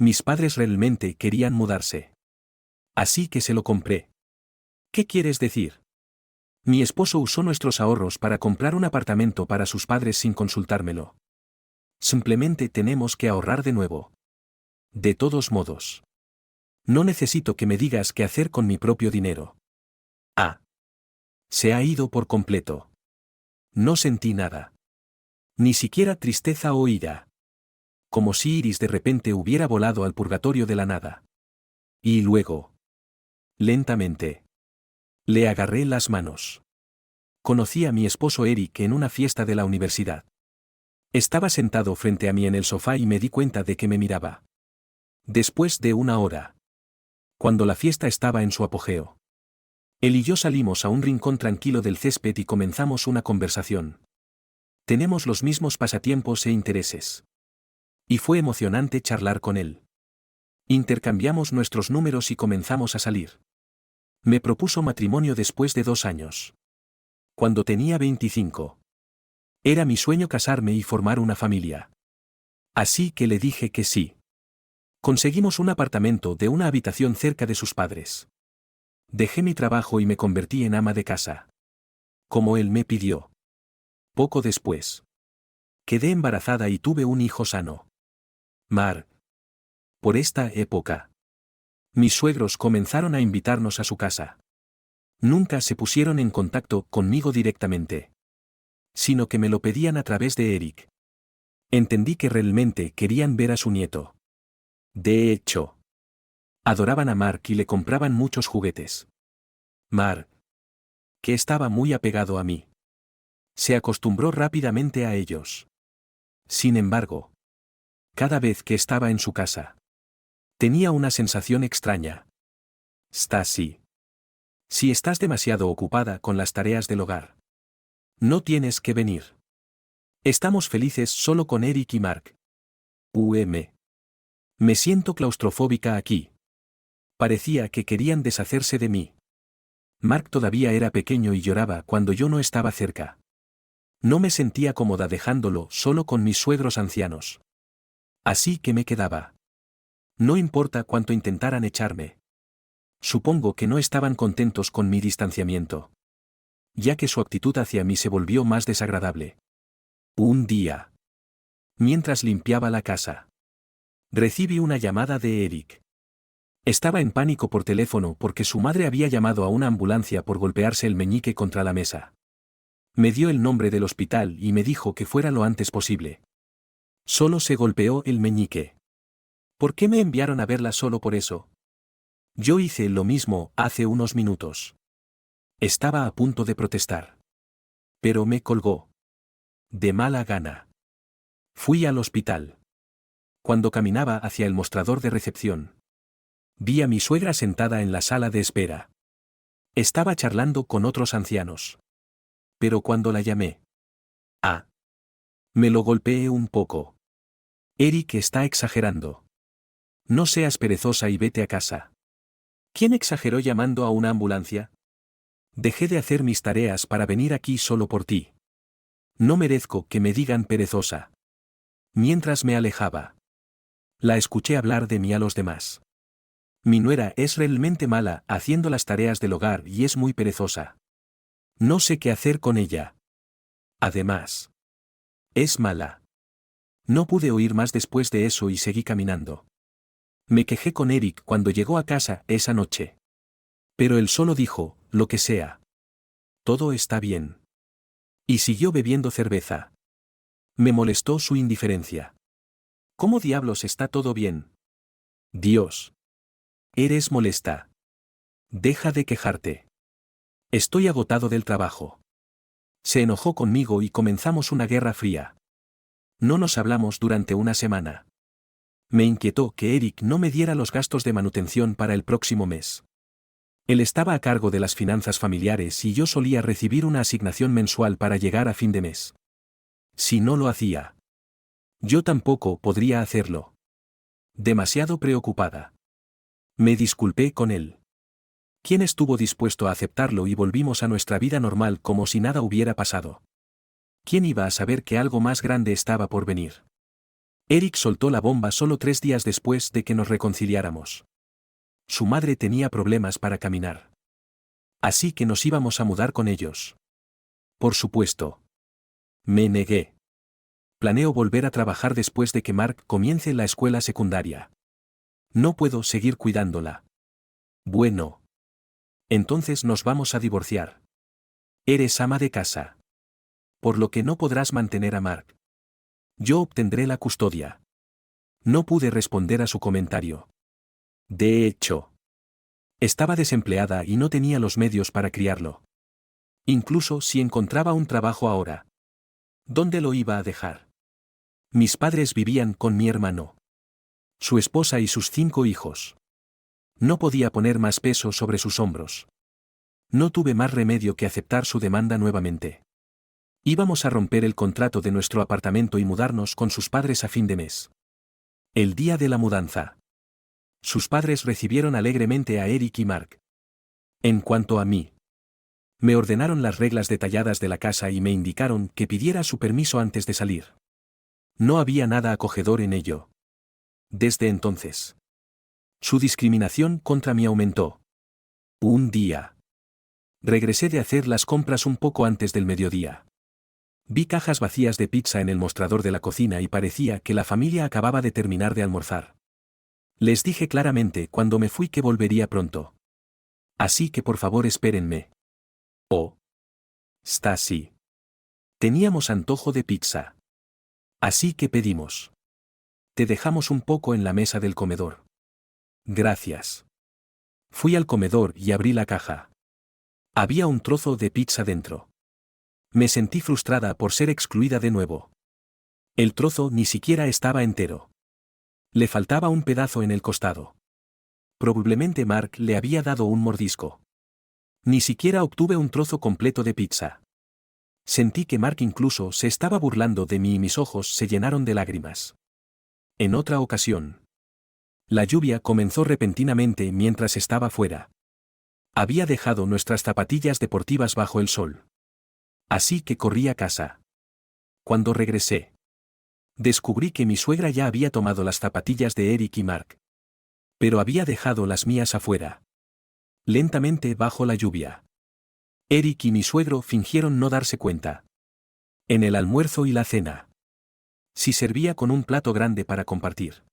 Mis padres realmente querían mudarse. Así que se lo compré. ¿Qué quieres decir? Mi esposo usó nuestros ahorros para comprar un apartamento para sus padres sin consultármelo. Simplemente tenemos que ahorrar de nuevo. De todos modos. No necesito que me digas qué hacer con mi propio dinero. Ah. Se ha ido por completo. No sentí nada. Ni siquiera tristeza o ira. Como si Iris de repente hubiera volado al purgatorio de la nada. Y luego. Lentamente. Le agarré las manos. Conocí a mi esposo Eric en una fiesta de la universidad. Estaba sentado frente a mí en el sofá y me di cuenta de que me miraba. Después de una hora. Cuando la fiesta estaba en su apogeo. Él y yo salimos a un rincón tranquilo del césped y comenzamos una conversación. Tenemos los mismos pasatiempos e intereses. Y fue emocionante charlar con él. Intercambiamos nuestros números y comenzamos a salir. Me propuso matrimonio después de 2 años. Cuando tenía 25. Era mi sueño casarme y formar una familia. Así que le dije que sí. Conseguimos un apartamento de una habitación cerca de sus padres. Dejé mi trabajo y me convertí en ama de casa. Como él me pidió. Poco después. Quedé embarazada y tuve un hijo sano. Mar. Por esta época. Mis suegros comenzaron a invitarnos a su casa. Nunca se pusieron en contacto conmigo directamente. Sino que me lo pedían a través de Eric. Entendí que realmente querían ver a su nieto. De hecho. Adoraban a Mark y le compraban muchos juguetes. Mark. Que estaba muy apegado a mí. Se acostumbró rápidamente a ellos. Sin embargo. Cada vez que estaba en su casa. Tenía una sensación extraña. Stacy. Si estás demasiado ocupada con las tareas del hogar. No tienes que venir. Estamos felices solo con Eric y Mark. Me siento claustrofóbica aquí. Parecía que querían deshacerse de mí. Mark todavía era pequeño y lloraba cuando yo no estaba cerca. No me sentía cómoda dejándolo solo con mis suegros ancianos. Así que me quedaba. No importa cuánto intentaran echarme. Supongo que no estaban contentos con mi distanciamiento. Ya que su actitud hacia mí se volvió más desagradable. Un día. Mientras limpiaba la casa. Recibí una llamada de Eric. Estaba en pánico por teléfono porque su madre había llamado a una ambulancia por golpearse el meñique contra la mesa. Me dio el nombre del hospital y me dijo que fuera lo antes posible. Solo se golpeó el meñique. ¿Por qué me enviaron a verla solo por eso? Yo hice lo mismo hace unos minutos. Estaba a punto de protestar. Pero me colgó. De mala gana. Fui al hospital. Cuando caminaba hacia el mostrador de recepción. Vi a mi suegra sentada en la sala de espera. Estaba charlando con otros ancianos. Pero cuando la llamé. Me lo golpeé un poco. Eric está exagerando. No seas perezosa y vete a casa. ¿Quién exageró llamando a una ambulancia? Dejé de hacer mis tareas para venir aquí solo por ti. No merezco que me digan perezosa. Mientras me alejaba. La escuché hablar de mí a los demás. Mi nuera es realmente mala haciendo las tareas del hogar y es muy perezosa. No sé qué hacer con ella. Además. Es mala. No pude oír más después de eso y seguí caminando. Me quejé con Eric cuando llegó a casa esa noche. Pero él solo dijo, lo que sea. Todo está bien. Y siguió bebiendo cerveza. Me molestó su indiferencia. ¿Cómo diablos está todo bien? Dios. Eres molesta. Deja de quejarte. Estoy agotado del trabajo. Se enojó conmigo y comenzamos una guerra fría. No nos hablamos durante una semana. Me inquietó que Eric no me diera los gastos de manutención para el próximo mes. Él estaba a cargo de las finanzas familiares y yo solía recibir una asignación mensual para llegar a fin de mes. Si no lo hacía, yo tampoco podría hacerlo. Demasiado preocupada. Me disculpé con él. ¿Quién estuvo dispuesto a aceptarlo y volvimos a nuestra vida normal como si nada hubiera pasado? ¿Quién iba a saber que algo más grande estaba por venir? Eric soltó la bomba solo 3 días después de que nos reconciliáramos. Su madre tenía problemas para caminar. Así que nos íbamos a mudar con ellos. Por supuesto. Me negué. Planeo volver a trabajar después de que Mark comience la escuela secundaria. No puedo seguir cuidándola. Bueno. Entonces nos vamos a divorciar. Eres ama de casa. Por lo que no podrás mantener a Mark. Yo obtendré la custodia. No pude responder a su comentario. De hecho, estaba desempleada y no tenía los medios para criarlo. Incluso si encontraba un trabajo ahora. ¿Dónde lo iba a dejar? Mis padres vivían con mi hermano, su esposa y sus 5 hijos. No podía poner más peso sobre sus hombros. No tuve más remedio que aceptar su demanda nuevamente. Íbamos a romper el contrato de nuestro apartamento y mudarnos con sus padres a fin de mes. El día de la mudanza. Sus padres recibieron alegremente a Eric y Mark. En cuanto a mí, me ordenaron las reglas detalladas de la casa y me indicaron que pidiera su permiso antes de salir. No había nada acogedor en ello. Desde entonces, su discriminación contra mí aumentó. Un día, regresé de hacer las compras un poco antes del mediodía. Vi cajas vacías de pizza en el mostrador de la cocina y parecía que la familia acababa de terminar de almorzar. Les dije claramente cuando me fui que volvería pronto. Así que por favor espérenme. Oh. Stacy. Teníamos antojo de pizza. Así que pedimos. Te dejamos un poco en la mesa del comedor. Gracias. Fui al comedor y abrí la caja. Había un trozo de pizza dentro. Me sentí frustrada por ser excluida de nuevo. El trozo ni siquiera estaba entero. Le faltaba un pedazo en el costado. Probablemente Mark le había dado un mordisco. Ni siquiera obtuve un trozo completo de pizza. Sentí que Mark incluso se estaba burlando de mí y mis ojos se llenaron de lágrimas. En otra ocasión, la lluvia comenzó repentinamente mientras estaba fuera. Había dejado nuestras zapatillas deportivas bajo el sol. Así que corrí a casa. Cuando regresé, descubrí que mi suegra ya había tomado las zapatillas de Eric y Mark. Pero había dejado las mías afuera. Lentamente bajo la lluvia. Eric y mi suegro fingieron no darse cuenta. En el almuerzo y la cena. Si servía con un plato grande para compartir.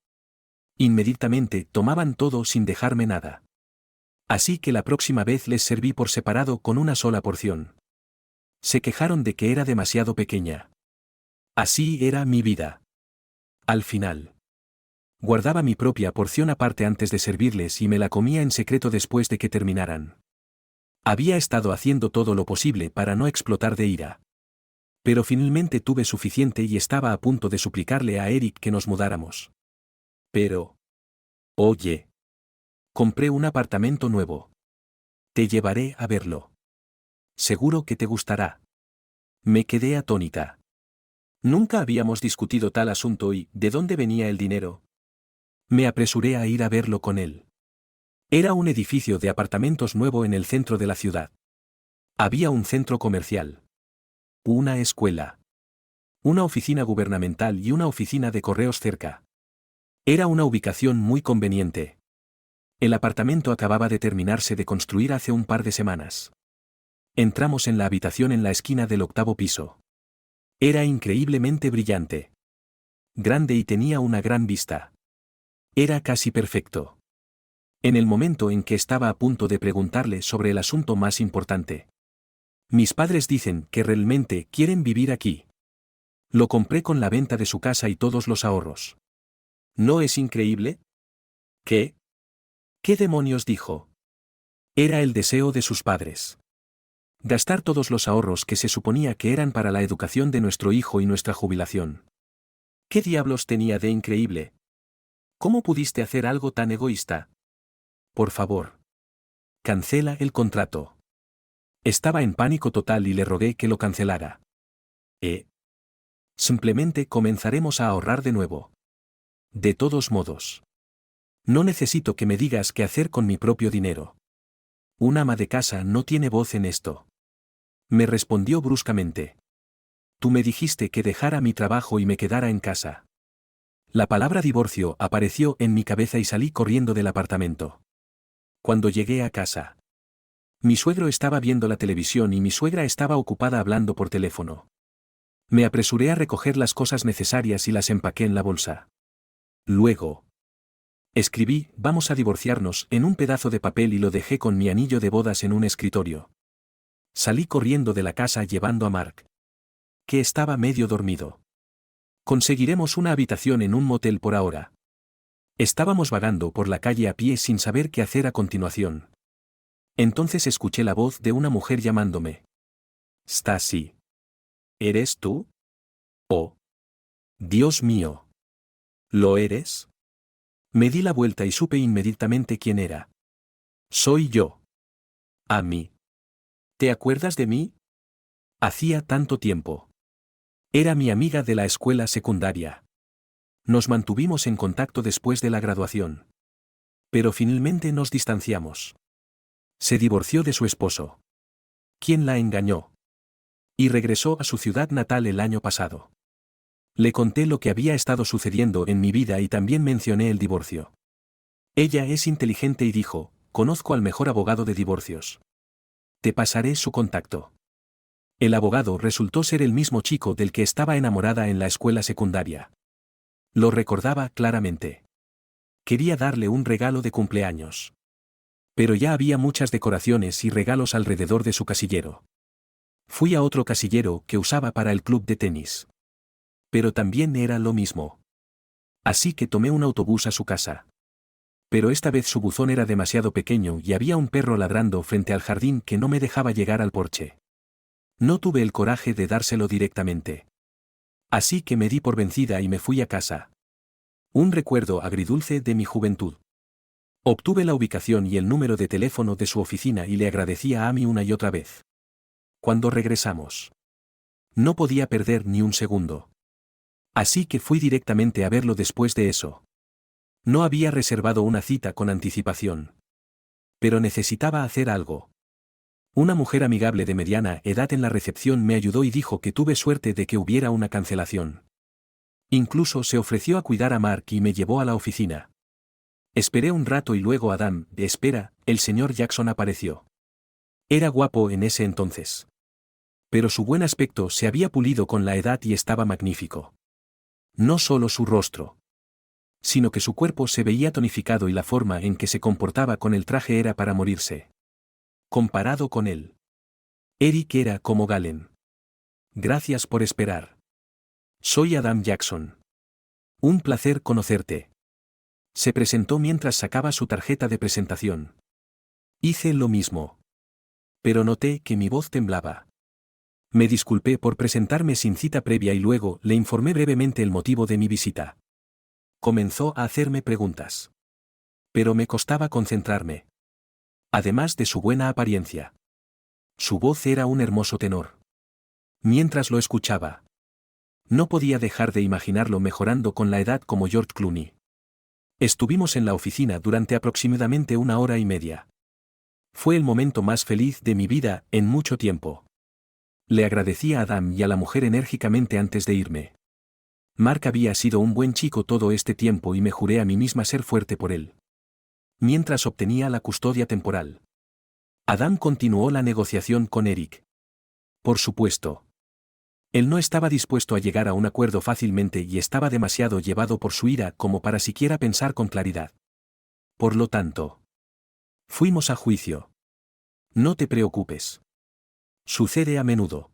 Inmediatamente tomaban todo sin dejarme nada. Así que la próxima vez les serví por separado con una sola porción. Se quejaron de que era demasiado pequeña. Así era mi vida. Al final, guardaba mi propia porción aparte antes de servirles y me la comía en secreto después de que terminaran. Había estado haciendo todo lo posible para no explotar de ira. Pero finalmente tuve suficiente y estaba a punto de suplicarle a Eric que nos mudáramos. Pero... Oye. Compré un apartamento nuevo. Te llevaré a verlo. Seguro que te gustará. Me quedé atónita. Nunca habíamos discutido tal asunto y ¿de dónde venía el dinero? Me apresuré a ir a verlo con él. Era un edificio de apartamentos nuevo en el centro de la ciudad. Había un centro comercial. Una escuela. Una oficina gubernamental y una oficina de correos cerca. Era una ubicación muy conveniente. El apartamento acababa de terminarse de construir hace un par de semanas. Entramos en la habitación en la esquina del 8º piso. Era increíblemente brillante. Grande y tenía una gran vista. Era casi perfecto. En el momento en que estaba a punto de preguntarle sobre el asunto más importante. Mis padres dicen que realmente quieren vivir aquí. Lo compré con la venta de su casa y todos los ahorros. ¿No es increíble? ¿Qué? ¿Qué demonios dijo? Era el deseo de sus padres. Gastar todos los ahorros que se suponía que eran para la educación de nuestro hijo y nuestra jubilación. ¿Qué diablos tenía de increíble? ¿Cómo pudiste hacer algo tan egoísta? Por favor. Cancela el contrato. Estaba en pánico total y le rogué que lo cancelara. Simplemente comenzaremos a ahorrar de nuevo. De todos modos. No necesito que me digas qué hacer con mi propio dinero. Un ama de casa no tiene voz en esto. Me respondió bruscamente. Tú me dijiste que dejara mi trabajo y me quedara en casa. La palabra divorcio apareció en mi cabeza y salí corriendo del apartamento. Cuando llegué a casa, mi suegro estaba viendo la televisión y mi suegra estaba ocupada hablando por teléfono. Me apresuré a recoger las cosas necesarias y las empaqué en la bolsa. Luego, escribí, vamos a divorciarnos, en un pedazo de papel y lo dejé con mi anillo de bodas en un escritorio. Salí corriendo de la casa llevando a Mark, que estaba medio dormido. Conseguiremos una habitación en un motel por ahora. Estábamos vagando por la calle a pie sin saber qué hacer a continuación. Entonces escuché la voz de una mujer llamándome. Stacy. ¿Eres tú? Oh. Dios mío. ¿Lo eres? Me di la vuelta y supe inmediatamente quién era. Soy yo. Amy. ¿Te acuerdas de mí? Hacía tanto tiempo. Era mi amiga de la escuela secundaria. Nos mantuvimos en contacto después de la graduación. Pero finalmente nos distanciamos. Se divorció de su esposo, quien la engañó, y regresó a su ciudad natal el año pasado. Le conté lo que había estado sucediendo en mi vida y también mencioné el divorcio. Ella es inteligente y dijo, conozco al mejor abogado de divorcios. Te pasaré su contacto. El abogado resultó ser el mismo chico del que estaba enamorada en la escuela secundaria. Lo recordaba claramente. Quería darle un regalo de cumpleaños. Pero ya había muchas decoraciones y regalos alrededor de su casillero. Fui a otro casillero que usaba para el club de tenis. Pero también era lo mismo. Así que tomé un autobús a su casa. Pero esta vez su buzón era demasiado pequeño y había un perro ladrando frente al jardín que no me dejaba llegar al porche. No tuve el coraje de dárselo directamente. Así que me di por vencida y me fui a casa. Un recuerdo agridulce de mi juventud. Obtuve la ubicación y el número de teléfono de su oficina y le agradecí a Amy una y otra vez. Cuando regresamos, no podía perder ni un segundo. Así que fui directamente a verlo después de eso. No había reservado una cita con anticipación. Pero necesitaba hacer algo. Una mujer amigable de mediana edad en la recepción me ayudó y dijo que tuve suerte de que hubiera una cancelación. Incluso se ofreció a cuidar a Mark y me llevó a la oficina. Esperé un rato y luego Adam, espera, el señor Jackson apareció. Era guapo en ese entonces. Pero su buen aspecto se había pulido con la edad y estaba magnífico. No solo su rostro, sino que su cuerpo se veía tonificado y la forma en que se comportaba con el traje era para morirse. Comparado con él, Eric era como Galen. Gracias por esperar. Soy Adam Jackson. Un placer conocerte. Se presentó mientras sacaba su tarjeta de presentación. Hice lo mismo. Pero noté que mi voz temblaba. Me disculpé por presentarme sin cita previa y luego le informé brevemente el motivo de mi visita. Comenzó a hacerme preguntas. Pero me costaba concentrarme. Además de su buena apariencia. Su voz era un hermoso tenor. Mientras lo escuchaba, no podía dejar de imaginarlo mejorando con la edad como George Clooney. Estuvimos en la oficina durante aproximadamente 1 hora y media. Fue el momento más feliz de mi vida en mucho tiempo. Le agradecí a Adam y a la mujer enérgicamente antes de irme. Mark había sido un buen chico todo este tiempo y me juré a mí misma ser fuerte por él. Mientras obtenía la custodia temporal, Adam continuó la negociación con Eric. Por supuesto. Él no estaba dispuesto a llegar a un acuerdo fácilmente y estaba demasiado llevado por su ira como para siquiera pensar con claridad. Por lo tanto, fuimos a juicio. No te preocupes. Sucede a menudo.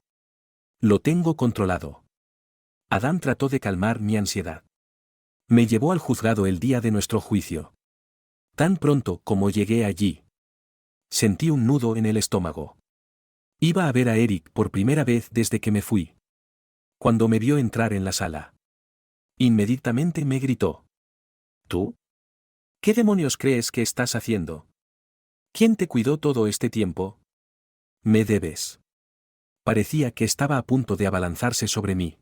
Lo tengo controlado. Adam trató de calmar mi ansiedad. Me llevó al juzgado el día de nuestro juicio. Tan pronto como llegué allí, sentí un nudo en el estómago. Iba a ver a Eric por primera vez desde que me fui. Cuando me vio entrar en la sala, inmediatamente me gritó. ¿Tú? ¿Qué demonios crees que estás haciendo? ¿Quién te cuidó todo este tiempo? Me debes. Parecía que estaba a punto de abalanzarse sobre mí.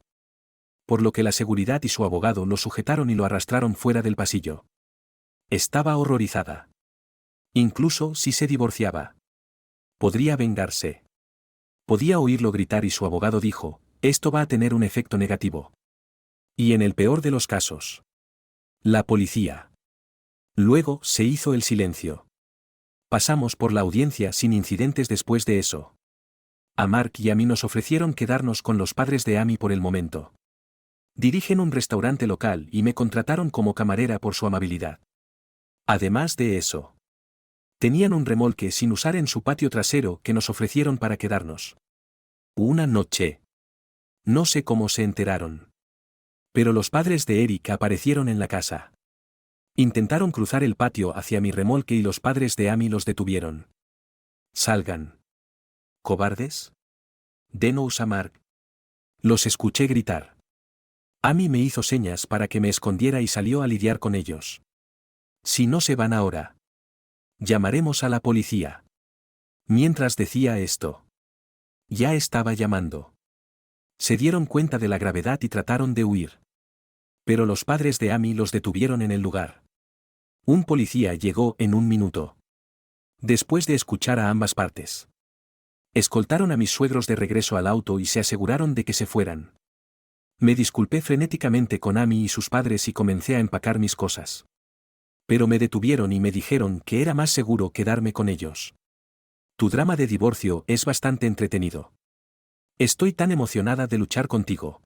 Por lo que la seguridad y su abogado lo sujetaron y lo arrastraron fuera del pasillo. Estaba horrorizada. Incluso si se divorciaba, podría vengarse. Podía oírlo gritar y su abogado dijo, esto va a tener un efecto negativo. Y en el peor de los casos, La policía. Luego se hizo el silencio. Pasamos por la audiencia sin incidentes después de eso. A Mark y a mí nos ofrecieron quedarnos con los padres de Amy por el momento. Dirigen un restaurante local y me contrataron como camarera por su amabilidad. Además de eso, tenían un remolque sin usar en su patio trasero que nos ofrecieron para quedarnos. Una noche. No sé cómo se enteraron. Pero los padres de Eric aparecieron en la casa. Intentaron cruzar el patio hacia mi remolque y los padres de Amy los detuvieron. Salgan. ¿Cobardes? Denos a Mark. Los escuché gritar. Amy me hizo señas para que me escondiera y salió a lidiar con ellos. Si no se van ahora, llamaremos a la policía. Mientras decía esto, ya estaba llamando. Se dieron cuenta de la gravedad y trataron de huir. Pero los padres de Amy los detuvieron en el lugar. Un policía llegó en un minuto. Después de escuchar a ambas partes, escoltaron a mis suegros de regreso al auto y se aseguraron de que se fueran. Me disculpé frenéticamente con Amy y sus padres y comencé a empacar mis cosas. Pero me detuvieron y me dijeron que era más seguro quedarme con ellos. Tu drama de divorcio es bastante entretenido. Estoy tan emocionada de luchar contigo.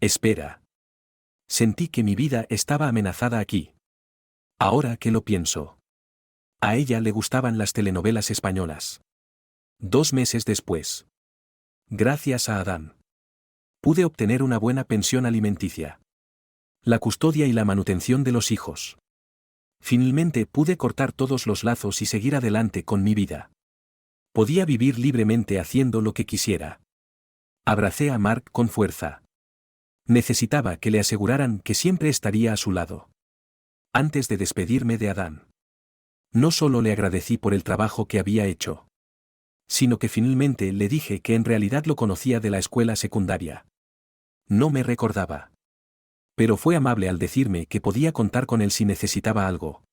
Espera. Sentí que mi vida estaba amenazada aquí. Ahora que lo pienso. A ella le gustaban las telenovelas españolas. 2 meses después. Gracias a Adán, pude obtener una buena pensión alimenticia. La custodia y la manutención de los hijos. Finalmente pude cortar todos los lazos y seguir adelante con mi vida. Podía vivir libremente haciendo lo que quisiera. Abracé a Mark con fuerza. Necesitaba que le aseguraran que siempre estaría a su lado. Antes de despedirme de Adán, no solo le agradecí por el trabajo que había hecho, sino que finalmente le dije que en realidad lo conocía de la escuela secundaria. No me recordaba. Pero fue amable al decirme que podía contar con él si necesitaba algo.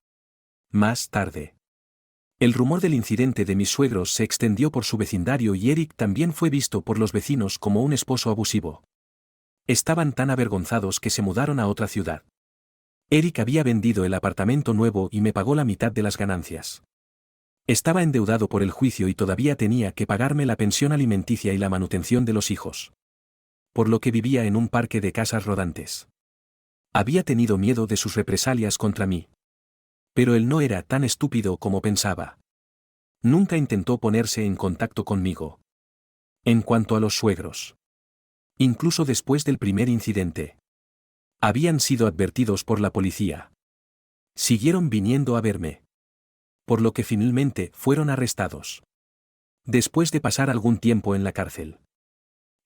Más tarde, el rumor del incidente de mis suegros se extendió por su vecindario y Eric también fue visto por los vecinos como un esposo abusivo. Estaban tan avergonzados que se mudaron a otra ciudad. Eric había vendido el apartamento nuevo y me pagó la mitad de las ganancias. Estaba endeudado por el juicio y todavía tenía que pagarme la pensión alimenticia y la manutención de los hijos. Por lo que vivía en un parque de casas rodantes. Había tenido miedo de sus represalias contra mí. Pero él no era tan estúpido como pensaba. Nunca intentó ponerse en contacto conmigo. En cuanto a los suegros, incluso después del primer incidente, habían sido advertidos por la policía. Siguieron viniendo a verme. Por lo que finalmente fueron arrestados. Después de pasar algún tiempo en la cárcel,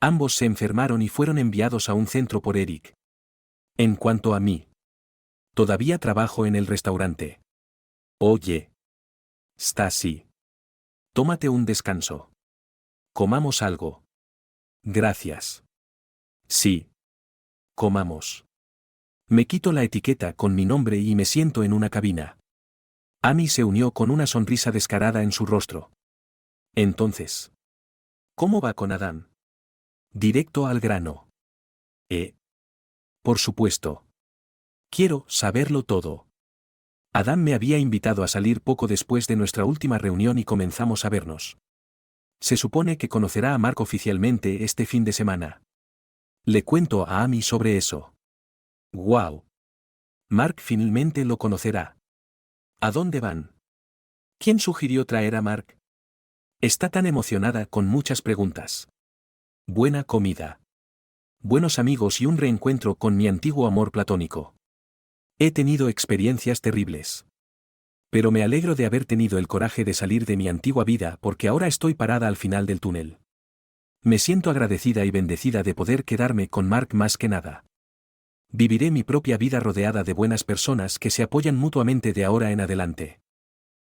ambos se enfermaron y fueron enviados a un centro por Eric. En cuanto a mí, todavía trabajo en el restaurante. Oye, Stacy, tómate un descanso. Comamos algo. Gracias. Sí. Comamos. Me quito la etiqueta con mi nombre y me siento en una cabina. Amy se unió con una sonrisa descarada en su rostro. Entonces, ¿cómo va con Adán? Directo al grano. Por supuesto. Quiero saberlo todo. Adán me había invitado a salir poco después de nuestra última reunión y comenzamos a vernos. Se supone que conocerá a Mark oficialmente este fin de semana. Le cuento a Amy sobre eso. ¡Wow! Mark finalmente lo conocerá. ¿A dónde van? ¿Quién sugirió traer a Mark? Está tan emocionada con muchas preguntas. Buena comida. Buenos amigos y un reencuentro con mi antiguo amor platónico. He tenido experiencias terribles. Pero me alegro de haber tenido el coraje de salir de mi antigua vida porque ahora estoy parada al final del túnel. Me siento agradecida y bendecida de poder quedarme con Mark más que nada. Viviré mi propia vida rodeada de buenas personas que se apoyan mutuamente de ahora en adelante.